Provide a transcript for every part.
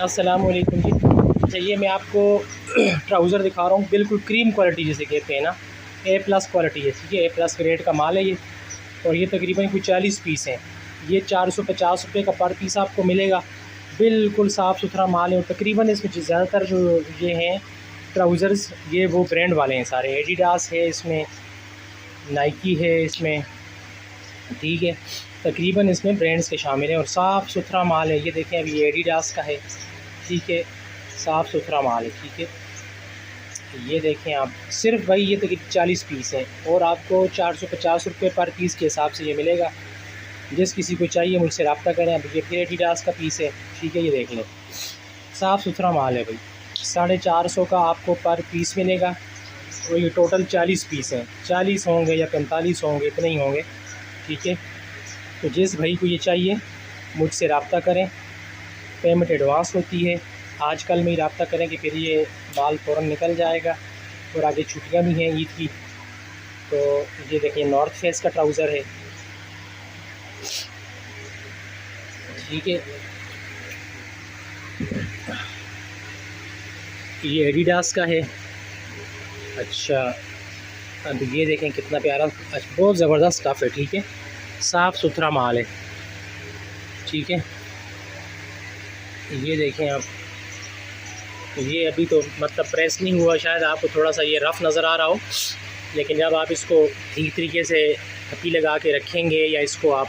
अस्सलाम वालेकुम जी। अच्छा, ये मैं आपको ट्राउज़र दिखा रहा हूँ, बिल्कुल क्रीम क्वालिटी जिसे कहते हैं ना, A+ क्वालिटी है, ठीक है। A+ ग्रेड का माल है ये, और ये तकरीबन कोई 40 पीस हैं। ये 450 रुपये का पर पीस आपको मिलेगा। बिल्कुल साफ़ सुथरा माल है, और तकरीबन इसमें ज़्यादातर जो ये हैं ट्राउज़र्स, ये वो ब्रांड वाले हैं सारे। एडिडास है इसमें, नाइकी है इसमें, ठीक है। तकरीबन इसमें ब्रांड्स के शामिल हैं और साफ़ सुथरा माल है। ये देखें, अभी ये एडिडास का है, ठीक है। साफ़ सुथरा माल है, ठीक है। ये देखें आप, सिर्फ भाई ये तकरीबन 40 पीस हैं, और आपको 450 रुपये पर पीस के हिसाब से ये मिलेगा। जिस किसी को चाहिए मुझसे रब्ता करें। अब ये फिर एडिडास का पीस है, ठीक है। ये देख लें, साफ़ सुथरा माल है भाई। 450 का आपको पर पीस मिलेगा, और ये टोटल 40 पीस हैं। 40 होंगे या 45 होंगे, इतने ही होंगे, ठीक है। तो जिस भाई को ये चाहिए मुझसे रब्ता करें। पेमेंट एडवांस होती है, आजकल में ही रब्ता करें कि फिर ये माल फ़ौरन निकल जाएगा, और आगे छुट्टियां भी हैं ईद की। तो ये देखिए, नॉर्थ फेस का ट्राउज़र है, ठीक है। ये एडिडास का है। अच्छा, अब ये देखें कितना प्यारा, बहुत ज़बरदस्त स्टफ़ है, ठीक है। साफ़ सुथरा माल है, ठीक है। ये देखें आप, ये अभी तो मतलब प्रेस नहीं हुआ, शायद आपको थोड़ा सा ये रफ़ नज़र आ रहा हो, लेकिन जब आप इसको ठीक तरीके से हथी लगा के रखेंगे या इसको आप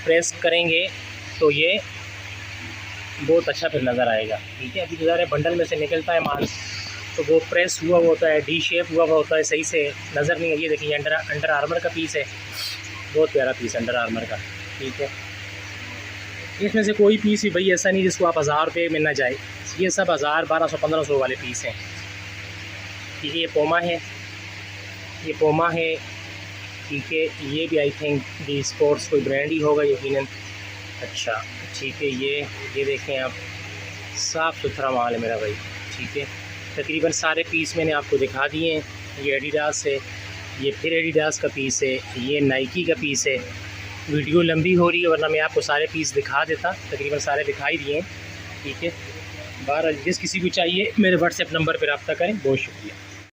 प्रेस करेंगे तो ये बहुत अच्छा फिर नज़र आएगा, ठीक है। अभी जो ज़रा बंडल में से निकलता है माल, तो वो प्रेस हुआ हुआ होता है, डी शेप हुआ हुआ होता है, सही से नज़र नहीं है। ये देखिए, अंडर आर्मर का पीस है, बहुत प्यारा पीस अंडर आर्मर का, ठीक है। इसमें से कोई पीस भी भाई ऐसा नहीं जिसको आप 1000 रुपये में ना जाए। ये सब 1000, 1200, 1500 वाले पीस हैं, ठीक है। ये पोमा है, ये पोमा है, ठीक है। ये भी आई थिंक डी स्पोर्ट्स कोई ब्रांड ही होगा यकीनन। अच्छा, ठीक है। ये देखें आप, साफ़ सुथरा माल है मेरा भाई, ठीक है। तकरीबन सारे पीस मैंने आपको दिखा दिए हैं। ये एडिडास है, ये फिर एडिडास का पीस है, ये नाइकी का पीस है। वीडियो लंबी हो रही है, वरना मैं आपको सारे पीस दिखा देता। तकरीबन सारे दिखाई दिए हैं, ठीक है। बहरहाल जिस किसी को चाहिए मेरे व्हाट्सएप नंबर पर रब्ता करें। बहुत शुक्रिया।